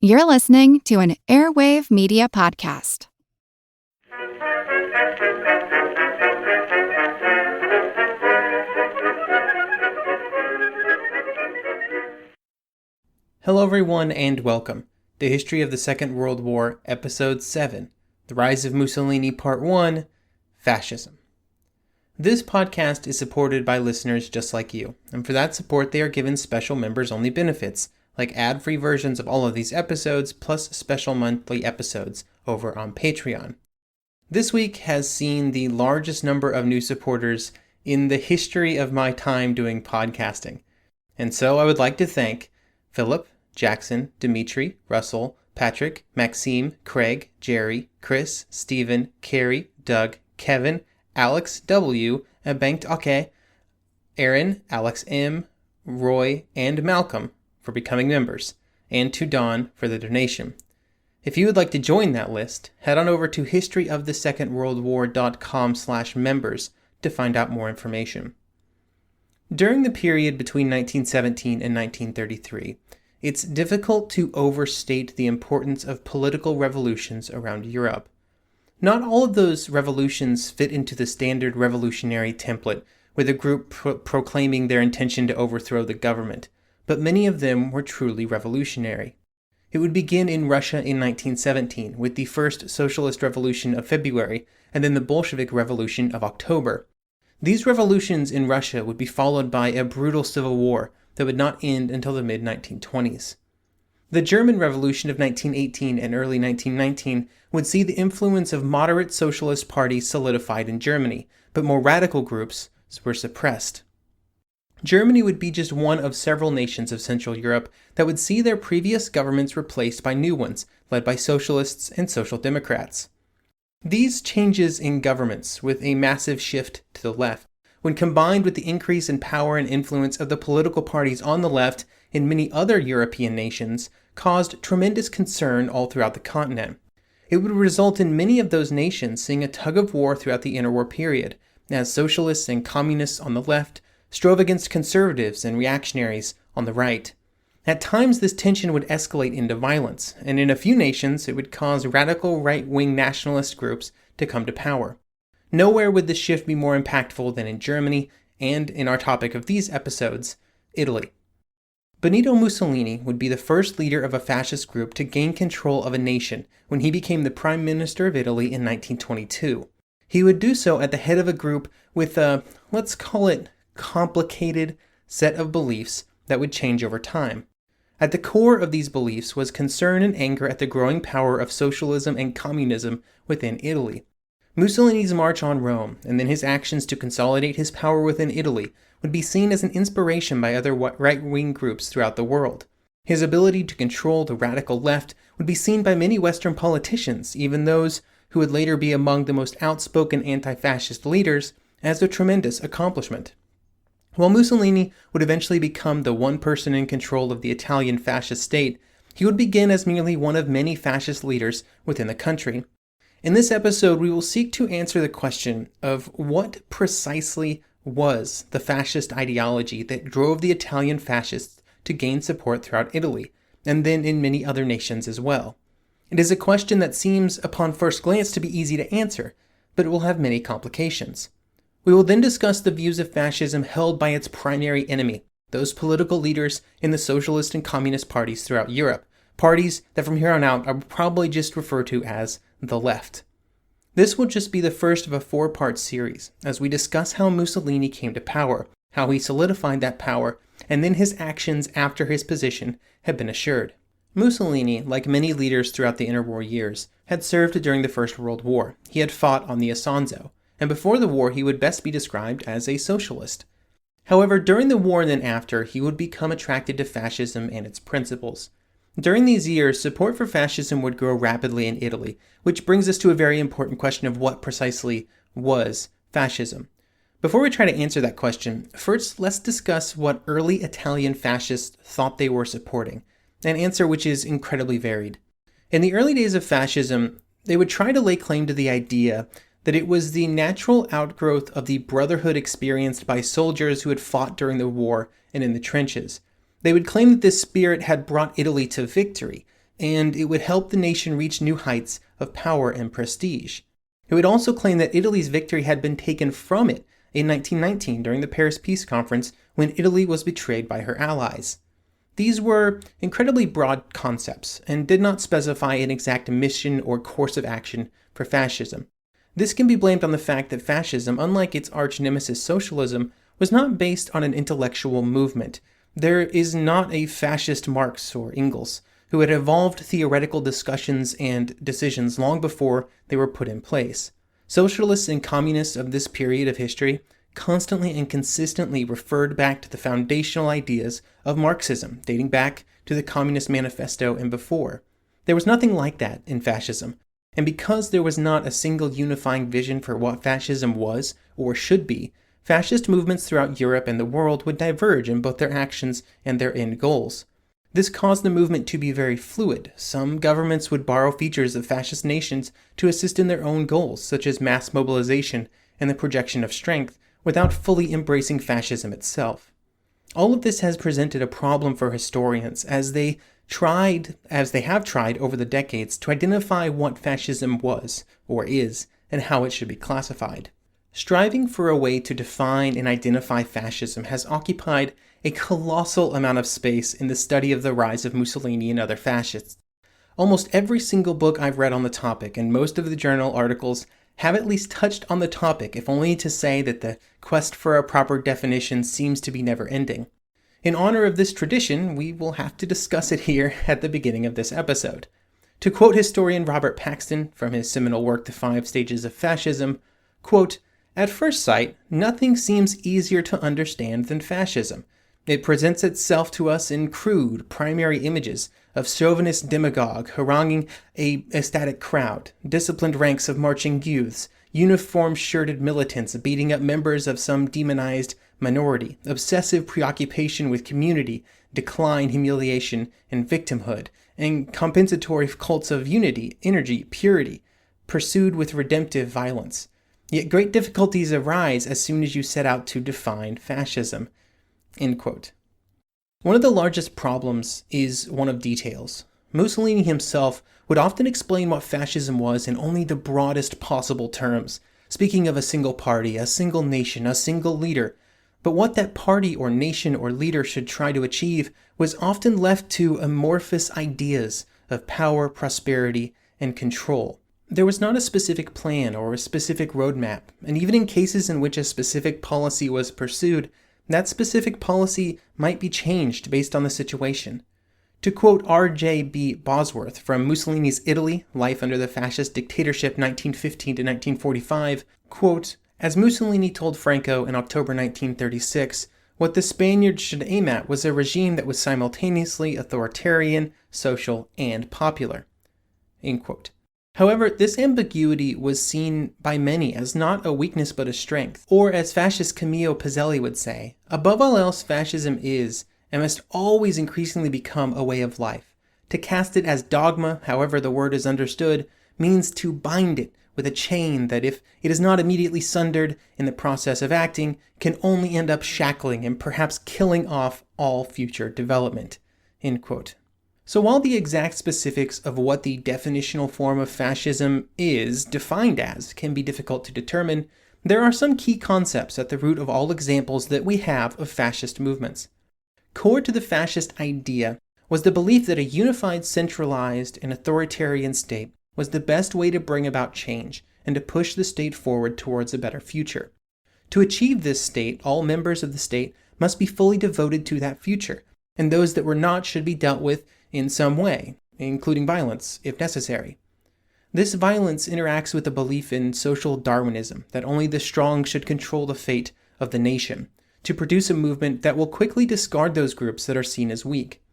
You're listening to an Airwave Media Podcast. Hello everyone and welcome. The History of the Second World War, Episode 7, The Rise of Mussolini, Part 1, Fascism. This podcast is supported by listeners just like you, and for that support they are given special members-only benefits, like ad-free versions of all of these episodes, plus special monthly episodes over on Patreon. This week has seen the largest number of new supporters in the history of my time doing podcasting. And so I would like to thank Philip, Jackson, Dimitri, Russell, Patrick, Maxime, Craig, Jerry, Chris, Stephen, Carrie, Doug, Kevin, Alex W., Banked Ake, Aaron, Alex M., Roy, and Malcolm for becoming members, and to Don for the donation. If you would like to join that list, head on over to historyofthesecondworldwar.com/members to find out more information. During the period between 1917 and 1933, it's difficult to overstate the importance of political revolutions around Europe. Not all of those revolutions fit into the standard revolutionary template, with a group proclaiming their intention to overthrow the government, but many of them were truly revolutionary. It would begin in Russia in 1917, with the first Socialist Revolution of February, and then the Bolshevik Revolution of October. These revolutions in Russia would be followed by a brutal civil war that would not end until the mid-1920s. The German Revolution of 1918 and early 1919 would see the influence of moderate socialist parties solidified in Germany, but more radical groups were suppressed. Germany would be just one of several nations of Central Europe that would see their previous governments replaced by new ones, led by socialists and social democrats. These changes in governments, with a massive shift to the left, when combined with the increase in power and influence of the political parties on the left in many other European nations, caused tremendous concern all throughout the continent. It would result in many of those nations seeing a tug-of-war throughout the interwar period, as socialists and communists on the left strove against conservatives and reactionaries on the right. At times, this tension would escalate into violence, and in a few nations, it would cause radical right-wing nationalist groups to come to power. Nowhere would this shift be more impactful than in Germany, and in our topic of these episodes, Italy. Benito Mussolini would be the first leader of a fascist group to gain control of a nation when he became the Prime Minister of Italy in 1922. He would do so at the head of a group with a, let's call it, complicated set of beliefs that would change over time. At the core of these beliefs was concern and anger at the growing power of socialism and communism within Italy. Mussolini's march on Rome, and then his actions to consolidate his power within Italy, would be seen as an inspiration by other right-wing groups throughout the world. His ability to control the radical left would be seen by many Western politicians, even those who would later be among the most outspoken anti-fascist leaders, as a tremendous accomplishment. While Mussolini would eventually become the one person in control of the Italian fascist state, he would begin as merely one of many fascist leaders within the country. In this episode, we will seek to answer the question of what precisely was the fascist ideology that drove the Italian fascists to gain support throughout Italy, and then in many other nations as well. It is a question that seems, upon first glance, to be easy to answer, but it will have many complications. We will then discuss the views of fascism held by its primary enemy, those political leaders in the socialist and communist parties throughout Europe, parties that from here on out I will probably just refer to as the left. This will just be the first of a 4-part series, as we discuss how Mussolini came to power, how he solidified that power, and then his actions after his position had been assured. Mussolini, like many leaders throughout the interwar years, had served during the First World War. He had fought on the Isonzo, and before the war he would best be described as a socialist. However, during the war and then after, he would become attracted to fascism and its principles. During these years, support for fascism would grow rapidly in Italy, which brings us to a very important question of what precisely was fascism. Before we try to answer that question, first let's discuss what early Italian fascists thought they were supporting, an answer which is incredibly varied. In the early days of fascism, they would try to lay claim to the idea that it was the natural outgrowth of the brotherhood experienced by soldiers who had fought during the war and in the trenches. They would claim that this spirit had brought Italy to victory, and it would help the nation reach new heights of power and prestige. It would also claim that Italy's victory had been taken from it in 1919 during the Paris Peace Conference when Italy was betrayed by her allies. These were incredibly broad concepts and did not specify an exact mission or course of action for fascism. This can be blamed on the fact that fascism, unlike its arch-nemesis socialism, was not based on an intellectual movement. There is not a fascist Marx or Engels, who had evolved theoretical discussions and decisions long before they were put in place. Socialists and communists of this period of history constantly and consistently referred back to the foundational ideas of Marxism, dating back to the Communist Manifesto and before. There was nothing like that in fascism, and because there was not a single unifying vision for what fascism was or should be, fascist movements throughout Europe and the world would diverge in both their actions and their end goals. This caused the movement to be very fluid. Some governments would borrow features of fascist nations to assist in their own goals, such as mass mobilization and the projection of strength, without fully embracing fascism itself. All of this has presented a problem for historians as they have tried over the decades to identify what fascism was, or is, and how it should be classified. Striving for a way to define and identify fascism has occupied a colossal amount of space in the study of the rise of Mussolini and other fascists. Almost every single book I've read on the topic and most of the journal articles have at least touched on the topic, if only to say that the quest for a proper definition seems to be never-ending. In honor of this tradition, we will have to discuss it here at the beginning of this episode. To quote historian Robert Paxton from his seminal work, The 5 Stages of Fascism, quote, "At first sight, nothing seems easier to understand than fascism. It presents itself to us in crude, primary images of chauvinist demagogue haranguing a ecstatic crowd, disciplined ranks of marching youths, uniform-shirted militants beating up members of some demonized minority, obsessive preoccupation with community, decline, humiliation, and victimhood, and compensatory cults of unity, energy, purity, pursued with redemptive violence. Yet great difficulties arise as soon as you set out to define fascism." End quote. One of the largest problems is one of details. Mussolini himself would often explain what fascism was in only the broadest possible terms, speaking of a single party, a single nation, a single leader. But what that party or nation or leader should try to achieve was often left to amorphous ideas of power, prosperity, and control. There was not a specific plan or a specific roadmap, and even in cases in which a specific policy was pursued, that specific policy might be changed based on the situation. To quote R.J.B. Bosworth from Mussolini's Italy, Life Under the Fascist Dictatorship 1915 to 1945, quote, "As Mussolini told Franco in October 1936, what the Spaniards should aim at was a regime that was simultaneously authoritarian, social, and popular." End quote. However, this ambiguity was seen by many as not a weakness but a strength, or as fascist Camillo Pizzelli would say, above all else, fascism is, and must always increasingly become, a way of life. To cast it as dogma, however the word is understood, means to bind it with a chain that, if it is not immediately sundered in the process of acting, can only end up shackling and perhaps killing off all future development. End quote. So while the exact specifics of what the definitional form of fascism is defined as can be difficult to determine, there are some key concepts at the root of all examples that we have of fascist movements. Core to the fascist idea was the belief that a unified, centralized, and authoritarian state was the best way to bring about change and to push the state forward towards a better future. To achieve this state, all members of the state must be fully devoted to that future, and those that were not should be dealt with in some way, including violence, if necessary. This violence interacts with a belief in social Darwinism, that only the strong should control the fate of the nation, to produce a movement that will quickly discard those groups that are seen as weak.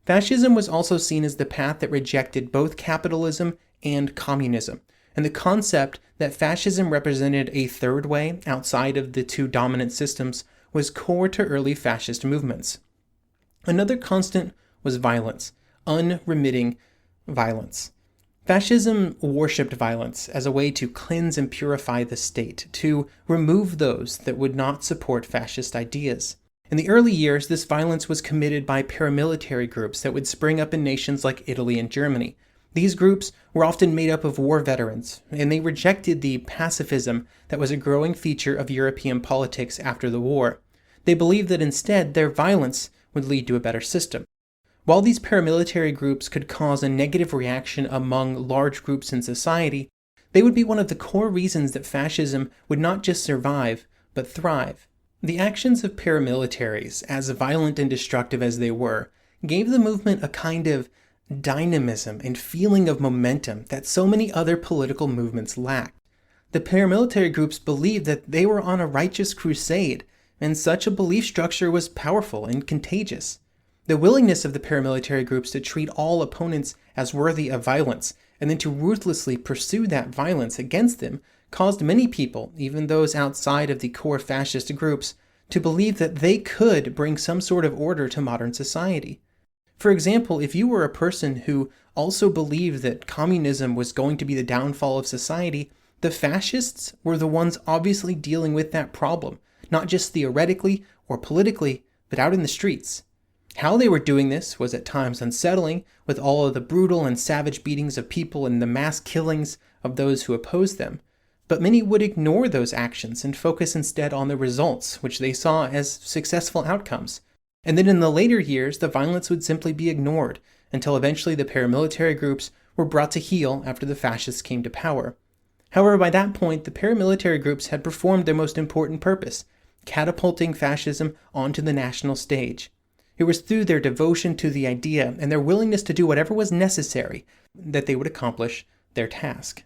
Fascism was also seen as the path that rejected both capitalism and communism, and the concept that fascism represented a third way outside of the two dominant systems was core to early fascist movements. Another constant was violence, unremitting violence. Fascism worshipped violence as a way to cleanse and purify the state, to remove those that would not support fascist ideas. In the early years, this violence was committed by paramilitary groups that would spring up in nations like Italy and Germany. These groups were often made up of war veterans, and they rejected the pacifism that was a growing feature of European politics after the war. They believed that instead their violence would lead to a better system. While these paramilitary groups could cause a negative reaction among large groups in society, they would be one of the core reasons that fascism would not just survive, but thrive. The actions of paramilitaries, as violent and destructive as they were, gave the movement a kind of dynamism and feeling of momentum that so many other political movements lacked. The paramilitary groups believed that they were on a righteous crusade, and such a belief structure was powerful and contagious. The willingness of the paramilitary groups to treat all opponents as worthy of violence, and then to ruthlessly pursue that violence against them, caused many people, even those outside of the core fascist groups, to believe that they could bring some sort of order to modern society. For example, if you were a person who also believed that communism was going to be the downfall of society, the fascists were the ones obviously dealing with that problem, not just theoretically or politically, but out in the streets. How they were doing this was at times unsettling, with all of the brutal and savage beatings of people and the mass killings of those who opposed them. But many would ignore those actions and focus instead on the results, which they saw as successful outcomes. And then in the later years, the violence would simply be ignored, until eventually the paramilitary groups were brought to heel after the fascists came to power. However, by that point, the paramilitary groups had performed their most important purpose, catapulting fascism onto the national stage. It was through their devotion to the idea and their willingness to do whatever was necessary that they would accomplish their task.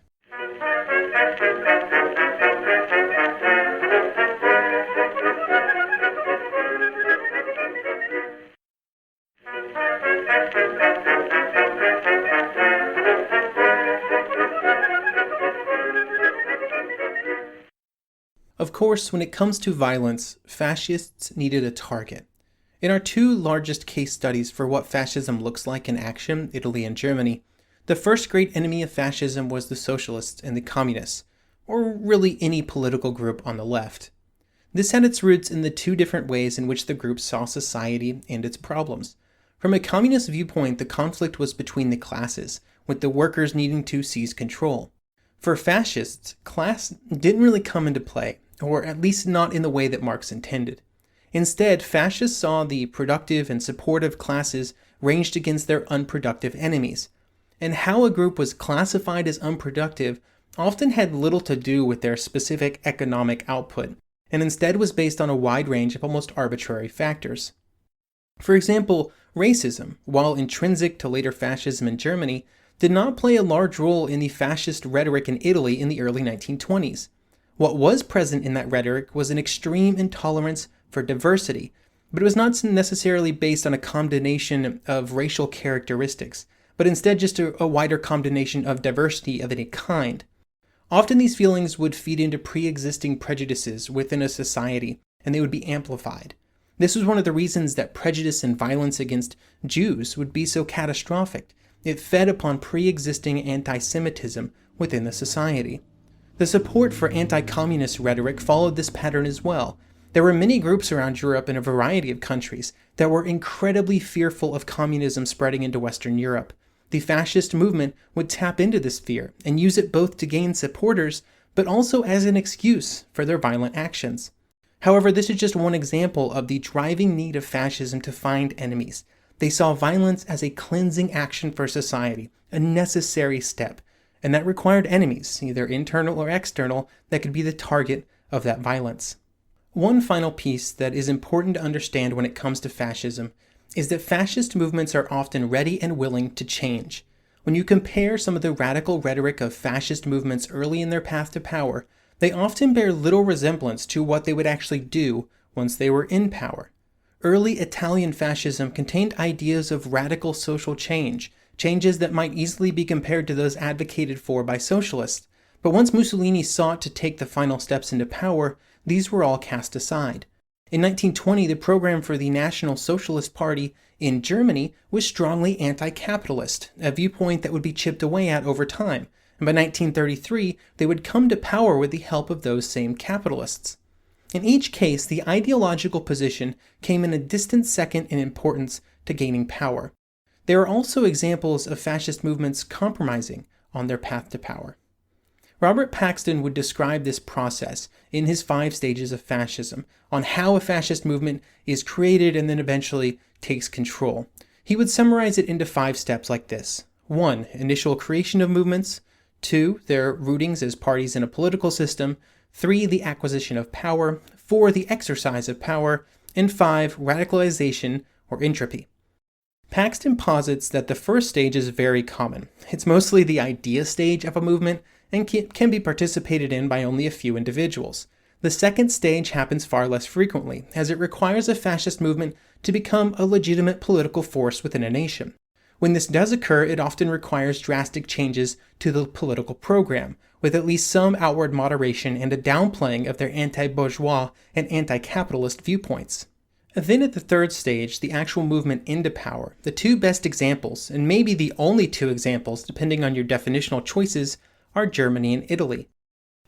Of course, when it comes to violence, fascists needed a target. In our two largest case studies for what fascism looks like in action, Italy and Germany, the first great enemy of fascism was the socialists and the communists, or really any political group on the left. This had its roots in the two different ways in which the groups saw society and its problems. From a communist viewpoint, the conflict was between the classes, with the workers needing to seize control. For fascists, class didn't really come into play, or at least not in the way that Marx intended. Instead, fascists saw the productive and supportive classes ranged against their unproductive enemies. And how a group was classified as unproductive often had little to do with their specific economic output, and instead was based on a wide range of almost arbitrary factors. For example, racism, while intrinsic to later fascism in Germany, did not play a large role in the fascist rhetoric in Italy in the early 1920s. What was present in that rhetoric was an extreme intolerance for diversity, but it was not necessarily based on a condemnation of racial characteristics, but instead just a wider condemnation of diversity of any kind. Often these feelings would feed into pre-existing prejudices within a society, and they would be amplified. This was one of the reasons that prejudice and violence against Jews would be so catastrophic. It fed upon pre-existing anti-Semitism within the society. The support for anti-communist rhetoric followed this pattern as well. There were many groups around Europe in a variety of countries that were incredibly fearful of communism spreading into Western Europe. The fascist movement would tap into this fear and use it both to gain supporters, but also as an excuse for their violent actions. However, this is just one example of the driving need of fascism to find enemies. They saw violence as a cleansing action for society, a necessary step, and that required enemies, either internal or external, that could be the target of that violence. One final piece that is important to understand when it comes to fascism is that fascist movements are often ready and willing to change. When you compare some of the radical rhetoric of fascist movements early in their path to power, they often bear little resemblance to what they would actually do once they were in power. Early Italian fascism contained ideas of radical social change, changes that might easily be compared to those advocated for by socialists. But once Mussolini sought to take the final steps into power, these were all cast aside. In 1920, the program for the National Socialist Party in Germany was strongly anti-capitalist, a viewpoint that would be chipped away at over time, and by 1933, they would come to power with the help of those same capitalists. In each case, the ideological position came in a distant second in importance to gaining power. There are also examples of fascist movements compromising on their path to power. Robert Paxton would describe this process in his 5 stages of fascism, on how a fascist movement is created and then eventually takes control. He would summarize it into 5 steps like this. 1. Initial creation of movements. 2. Their rootings as parties in a political system. 3. The acquisition of power. 4. The exercise of power. And 5. Radicalization or entropy. Paxton posits that the first stage is very common. It's mostly the idea stage of a movement and can be participated in by only a few individuals. The second stage happens far less frequently, as it requires a fascist movement to become a legitimate political force within a nation. When this does occur, it often requires drastic changes to the political program, with at least some outward moderation and a downplaying of their anti-bourgeois and anti-capitalist viewpoints. Then at the third stage, the actual movement into power, the 2 best examples, and maybe the only 2 examples depending on your definitional choices, are Germany and Italy.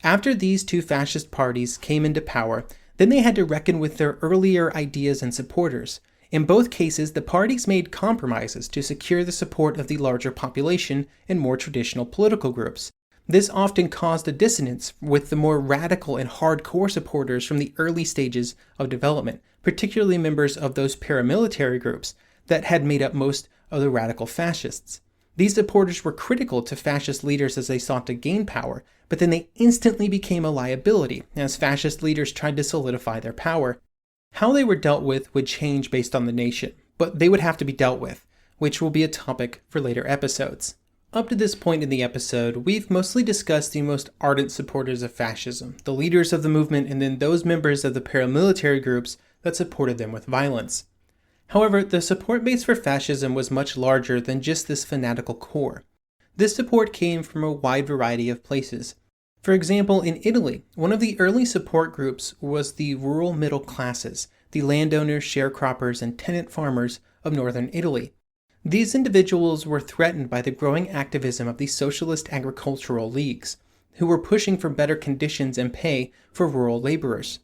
After these 2 fascist parties came into power, then they had to reckon with their earlier ideas and supporters. In both cases, the parties made compromises to secure the support of the larger population and more traditional political groups. This often caused a dissonance with the more radical and hardcore supporters from the early stages of development, particularly members of those paramilitary groups that had made up most of the radical fascists. These supporters were critical to fascist leaders as they sought to gain power, but then they instantly became a liability as fascist leaders tried to solidify their power. How they were dealt with would change based on the nation, but they would have to be dealt with, which will be a topic for later episodes. Up to this point in the episode, we've mostly discussed the most ardent supporters of fascism, the leaders of the movement, and then those members of the paramilitary groups that supported them with violence. However, the support base for fascism was much larger than just this fanatical core. This support came from a wide variety of places. For example, in Italy, one of the early support groups was the rural middle classes, the landowners, sharecroppers, and tenant farmers of northern Italy. These individuals were threatened by the growing activism of the socialist agricultural leagues, who were pushing for better conditions and pay for rural laborers.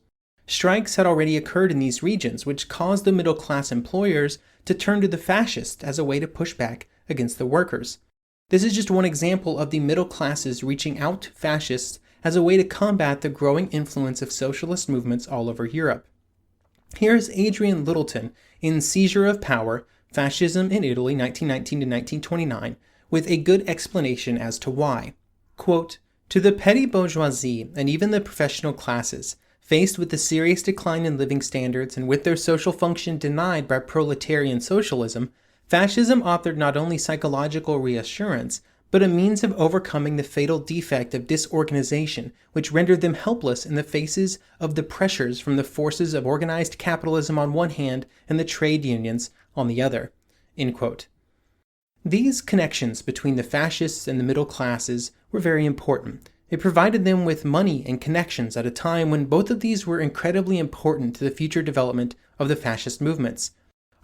Strikes had already occurred in these regions, which caused the middle-class employers to turn to the fascists as a way to push back against the workers. This is just one example of the middle classes reaching out to fascists as a way to combat the growing influence of socialist movements all over Europe. Here is Adrian Lyttelton in Seizure of Power, Fascism in Italy 1919 to 1929, with a good explanation as to why. Quote, "To the petty bourgeoisie and even the professional classes, faced with the serious decline in living standards and with their social function denied by proletarian socialism, fascism offered not only psychological reassurance, but a means of overcoming the fatal defect of disorganization which rendered them helpless in the faces of the pressures from the forces of organized capitalism on one hand and the trade unions on the other." End quote. These connections between the fascists and the middle classes were very important. It provided them with money and connections at a time when both of these were incredibly important to the future development of the fascist movements.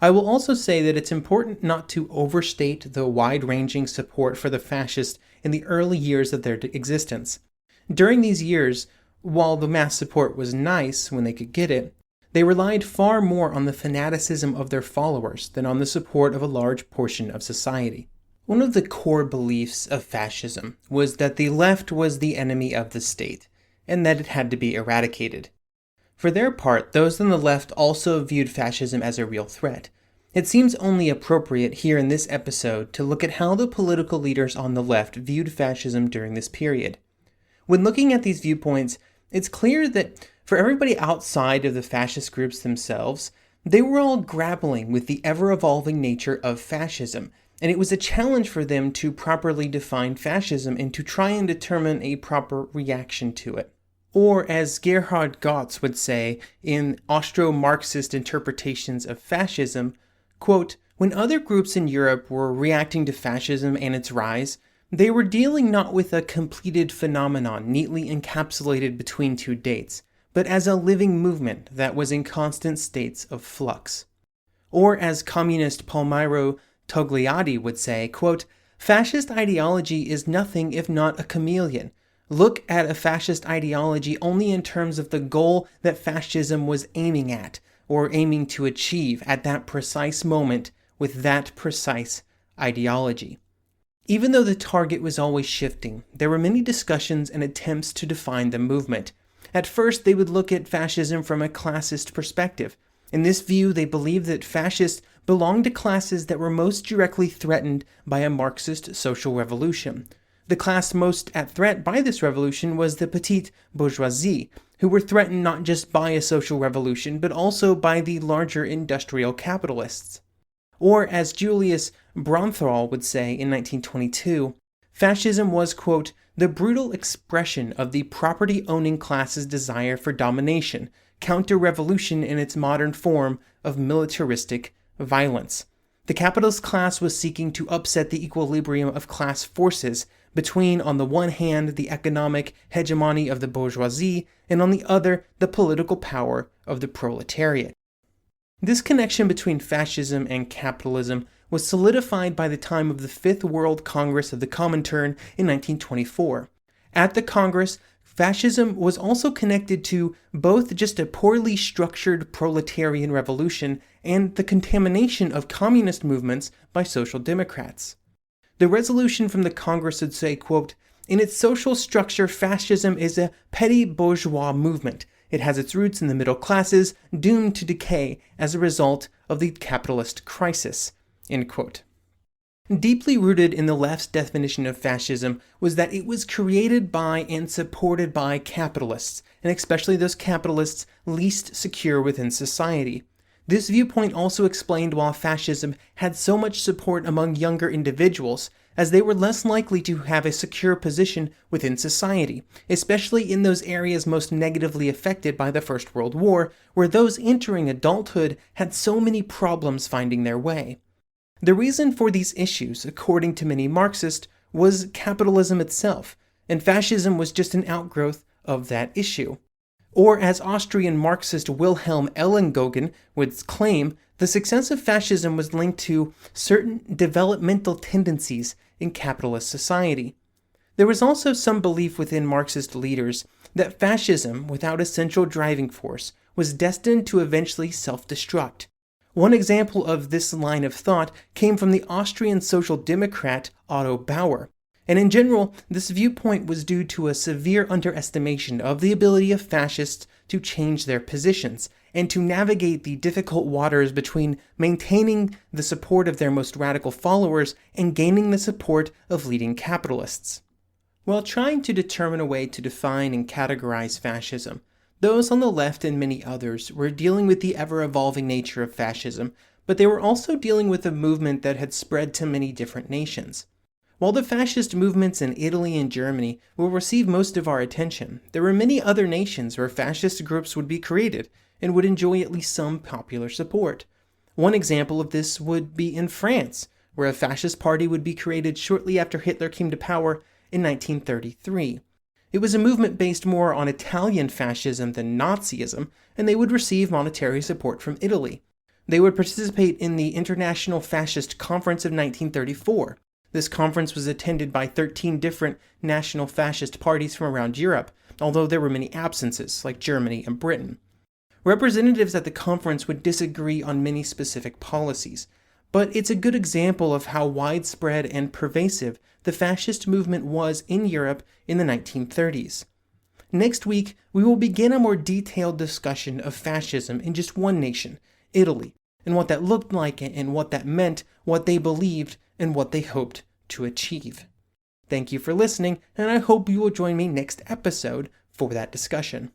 I will also say that it's important not to overstate the wide-ranging support for the fascists in the early years of their existence. During these years, while the mass support was nice when they could get it, they relied far more on the fanaticism of their followers than on the support of a large portion of society. One of the core beliefs of fascism was that the left was the enemy of the state, and that it had to be eradicated. For their part, those on the left also viewed fascism as a real threat. It seems only appropriate here in this episode to look at how the political leaders on the left viewed fascism during this period. When looking at these viewpoints, it's clear that for everybody outside of the fascist groups themselves, they were all grappling with the ever-evolving nature of fascism, and it was a challenge for them to properly define fascism and to try and determine a proper reaction to it. Or, as Gerhard Gotz would say in Austro-Marxist interpretations of fascism, quote, "When other groups in Europe were reacting to fascism and its rise, they were dealing not with a completed phenomenon neatly encapsulated between two dates, but as a living movement that was in constant states of flux." Or, as communist Palmiro Togliatti would say, quote, "Fascist ideology is nothing if not a chameleon, look at a fascist ideology only in terms of the goal that fascism was aiming at, or aiming to achieve at that precise moment with that precise ideology. Even though the target was always shifting, there were many discussions and attempts to define the movement. At first, they would look at fascism from a classist perspective. In this view, they believed that fascists belonged to classes that were most directly threatened by a Marxist social revolution. The class most at threat by this revolution was the petite bourgeoisie, who were threatened not just by a social revolution, but also by the larger industrial capitalists. Or, as Julius Bronthal would say in 1922, fascism was, quote, the brutal expression of the property-owning class's desire for domination, counter-revolution in its modern form of militaristic violence. The capitalist class was seeking to upset the equilibrium of class forces between, on the one hand, the economic hegemony of the bourgeoisie, and on the other, the political power of the proletariat. This connection between fascism and capitalism was solidified by the time of the Fifth World Congress of the Comintern in 1924. At the Congress, fascism was also connected to both just a poorly structured proletarian revolution and the contamination of communist movements by social democrats. The resolution from the Congress would say, quote, in its social structure, fascism is a petty bourgeois movement. It has its roots in the middle classes, doomed to decay as a result of the capitalist crisis, end quote. Deeply rooted in the left's definition of fascism was that it was created by and supported by capitalists, and especially those capitalists least secure within society. This viewpoint also explained why fascism had so much support among younger individuals, as they were less likely to have a secure position within society, especially in those areas most negatively affected by the First World War, where those entering adulthood had so many problems finding their way. The reason for these issues, according to many Marxists, was capitalism itself, and fascism was just an outgrowth of that issue. Or, as Austrian Marxist Wilhelm Ellenbogen would claim, the success of fascism was linked to certain developmental tendencies in capitalist society. There was also some belief within Marxist leaders that fascism, without a central driving force, was destined to eventually self-destruct. One example of this line of thought came from the Austrian Social Democrat Otto Bauer. And in general, this viewpoint was due to a severe underestimation of the ability of fascists to change their positions and to navigate the difficult waters between maintaining the support of their most radical followers and gaining the support of leading capitalists. While trying to determine a way to define and categorize fascism, those on the left and many others were dealing with the ever-evolving nature of fascism, but they were also dealing with a movement that had spread to many different nations. While the fascist movements in Italy and Germany will receive most of our attention, there were many other nations where fascist groups would be created and would enjoy at least some popular support. One example of this would be in France, where a fascist party would be created shortly after Hitler came to power in 1933. It was a movement based more on Italian fascism than Nazism, and they would receive monetary support from Italy. They would participate in the International Fascist Conference of 1934. This conference was attended by 13 different national fascist parties from around Europe, although there were many absences, like Germany and Britain. Representatives at the conference would disagree on many specific policies, but it's a good example of how widespread and pervasive the fascist movement was in Europe in the 1930s. Next week, we will begin a more detailed discussion of fascism in just one nation, Italy, and what that looked like and what that meant, what they believed, and what they hoped to achieve. Thank you for listening, and I hope you will join me next episode for that discussion.